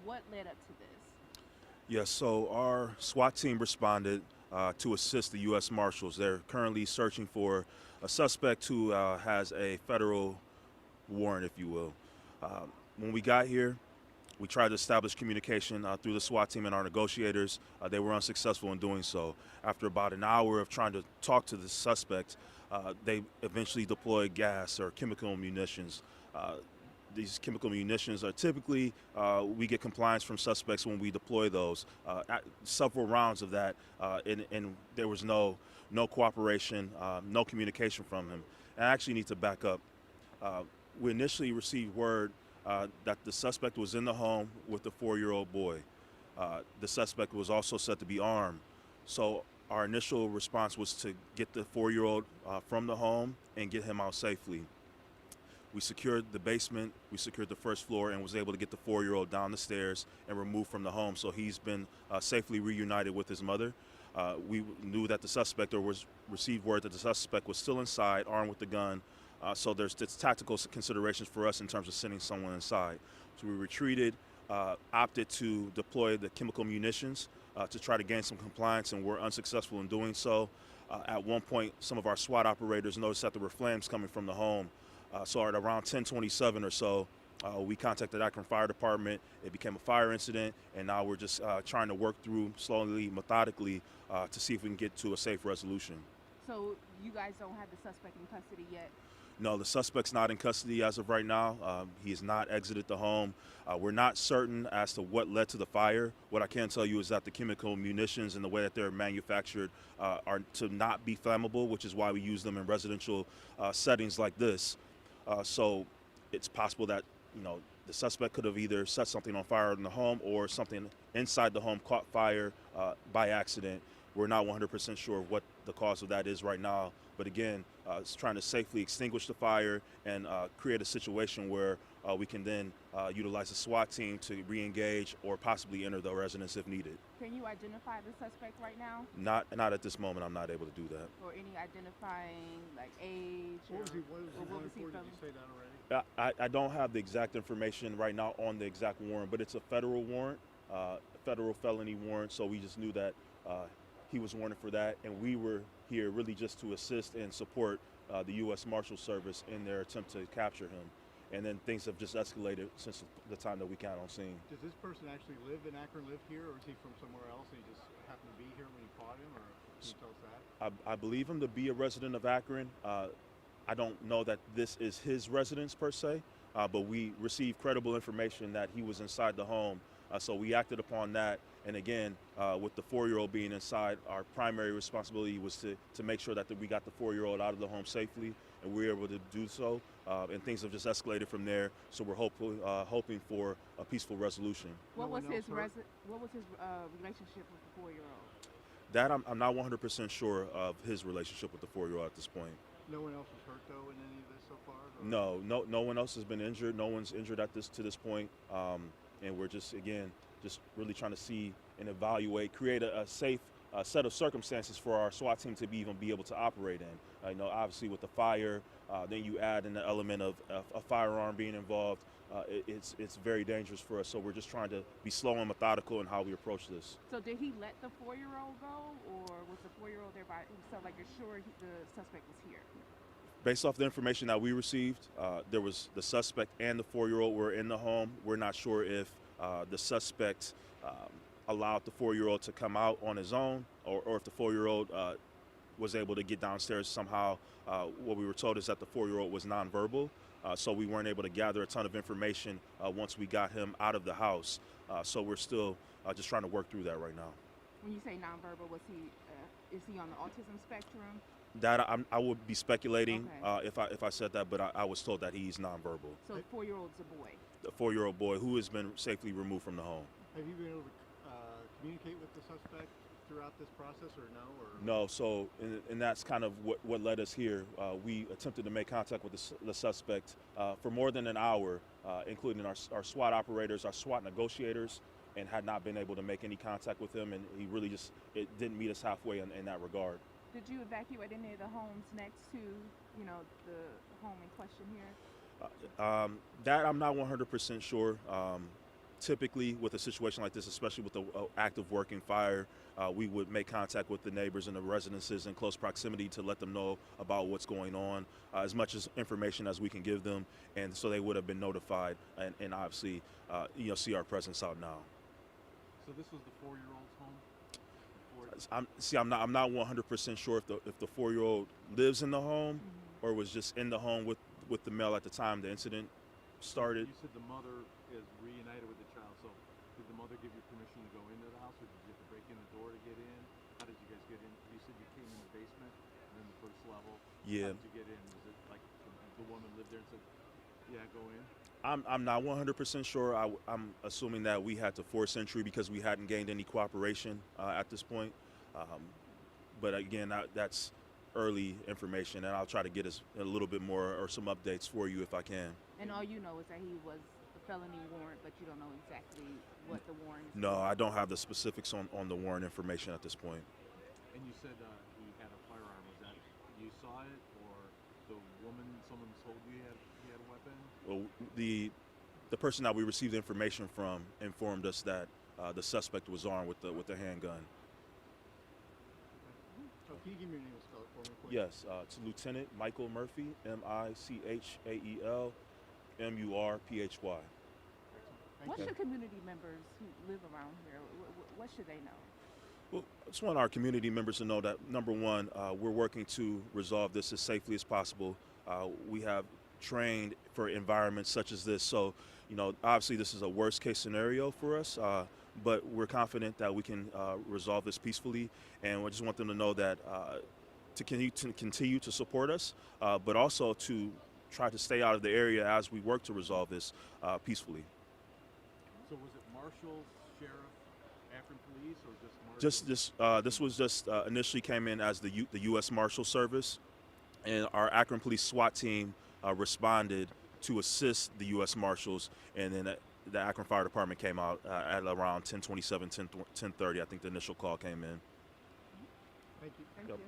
what led up to this? Yes, so our SWAT team responded to assist the U.S. Marshals. They're currently searching for a suspect who has a federal warrant, if you will. Uh, when we got here, we tried to establish communication through the SWAT team and our negotiators. They were unsuccessful in doing so. After about an hour of trying to talk to the suspect, they eventually deployed gas or chemical munitions. These chemical munitions are typically, we get compliance from suspects when we deploy those. Several rounds of that, and there was no cooperation, no communication from him. And I actually need to back up. Uh, we initially received word that the suspect was in the home with the 4-year-old boy. The suspect was also said to be armed. So our initial response was to get the 4-year-old from the home and get him out safely. We secured the basement, we secured the first floor, and was able to get the 4-year-old down the stairs and removed from the home. So he's been safely reunited with his mother. We knew that the suspect, or was received word that the suspect was still inside, armed with the gun. So there's tactical considerations for us in terms of sending someone inside. So we retreated, opted to deploy the chemical munitions to try to gain some compliance, and were unsuccessful in doing so. At one point, some of our SWAT operators noticed that there were flames coming from the home. So at around 10:27 or so, we contacted Akron Fire Department. It became a fire incident, and now we're just trying to work through slowly, methodically, to see if we can get to a safe resolution. So you guys don't have the suspect in custody yet? No, the suspect's not in custody as of right now. He has not exited the home. We're not certain as to what led to the fire. What I can tell you is that the chemical munitions and the way that they're manufactured are to not be flammable, which is why we use them in residential settings like this. So it's possible that, the suspect could have either set something on fire in the home, or something inside the home caught fire by accident. We're not 100% sure what the cause of that is right now. But again, it's trying to safely extinguish the fire and create a situation where we can then utilize the SWAT team to re-engage or possibly enter the residence if needed. Can you identify the suspect right now? Not at this moment. I'm not able to do that. Or any identifying, like age? What was he from? Did you say that already? I don't have the exact information right now on the exact warrant, but it's a federal warrant, federal felony warrant. So we just knew that he was warranted for that, and we were here really just to assist and support the U.S. Marshal Service in their attempt to capture him. And then things have just escalated since the time that we got on scene. Does this person actually live in Akron, live here, or is he from somewhere else and he just happened to be here when you caught him, or can you tell us that? I believe him to be a resident of Akron. I don't know that this is his residence per se, but we received credible information that he was inside the home. So we acted upon that. And again, with the 4-year-old being inside, our primary responsibility was to make sure that we got the 4-year-old out of the home safely, and we were able to do so. And things have just escalated from there. So we're hoping for a peaceful resolution. What was his relationship with the 4-year-old? That I'm not 100% sure of his relationship with the 4-year-old at this point. No one else was hurt though in any of this so far? Or? No one else has been injured. No one's injured to this point. And we're just really trying to see and evaluate, create a safe set of circumstances for our SWAT team to even be able to operate in. Obviously with the fire, then you add in the element of a firearm being involved. It's very dangerous for us. So we're just trying to be slow and methodical in how we approach this. So did he let the 4-year-old go, or was the 4-year-old there by himself? Like, you're sure the suspect was here? Based off the information that we received, there was the suspect and the 4-year-old were in the home. We're not sure if the suspect allowed the 4-year-old to come out on his own, or if the 4-year-old was able to get downstairs somehow. What we were told is that the 4-year-old was nonverbal, so we weren't able to gather a ton of information once we got him out of the house. So we're still just trying to work through that right now. When you say nonverbal, is he on the autism spectrum? That I would be speculating Okay. if I said that, but I was told that he's nonverbal. So the 4-year-old's a boy? The 4-year-old boy who has been safely removed from the home. Have you been able to communicate with the suspect throughout this process, or no? Or? No, so and that's kind of what led us here. We attempted to make contact with the suspect for more than an hour, including our SWAT operators, our SWAT negotiators, and had not been able to make any contact with him, and he really it didn't meet us halfway in that regard. Did you evacuate any of the homes next to, the home in question here? That I'm not 100% sure. typically with a situation like this, especially with the active working fire, we would make contact with the neighbors and the residences in close proximity to let them know about what's going on, as much as information as we can give them, and so they would have been notified and obviously see our presence out now. So this was the 4-year-old's home? I'm not 100% sure if the 4-year-old lives in the home or was just in the home with the male at the time the incident started. You said the mother is reunited with the child, so did the mother give you permission to go into the house, or did you have to break in the door to get in? How did you guys get in? You said you came in the basement and then the first level. Yeah. How did you get in? Was it like the woman lived there and said, yeah, go in? I'm not 100% sure. I'm assuming that we had to force entry because we hadn't gained any cooperation at this point. But again, that's early information, and I'll try to get us a little bit more or some updates for you if I can. And all you know is that he was a felony warrant, but you don't know exactly what the warrant is. No, I don't have the specifics on the warrant information at this point. And you said he had a firearm. Was that you saw it, or the woman, someone told you he had a weapon? Well, the person that we received the information from informed us that the suspect was armed with the handgun. So can you give me your name and spell it for me, please? Yes, it's Lieutenant Michael Murphy, Michael Murphy. What should community members who live around here, what should they know? Well, I just want our community members to know that, number one, we're working to resolve this as safely as possible. We have trained for environments such as this, so obviously this is a worst case scenario for us, but we're confident that we can resolve this peacefully, and we just want them to know that to continue to support us, but also to try to stay out of the area as we work to resolve this peacefully. So was it marshals, sheriff, Akron Police, or just marshals? This was just initially came in as the U.S. Marshal Service, and our Akron Police SWAT team responded to assist the U.S. Marshals, and then the Akron Fire Department came out at around 10:27, 10:30. I think the initial call came in. Thank you. Thank you.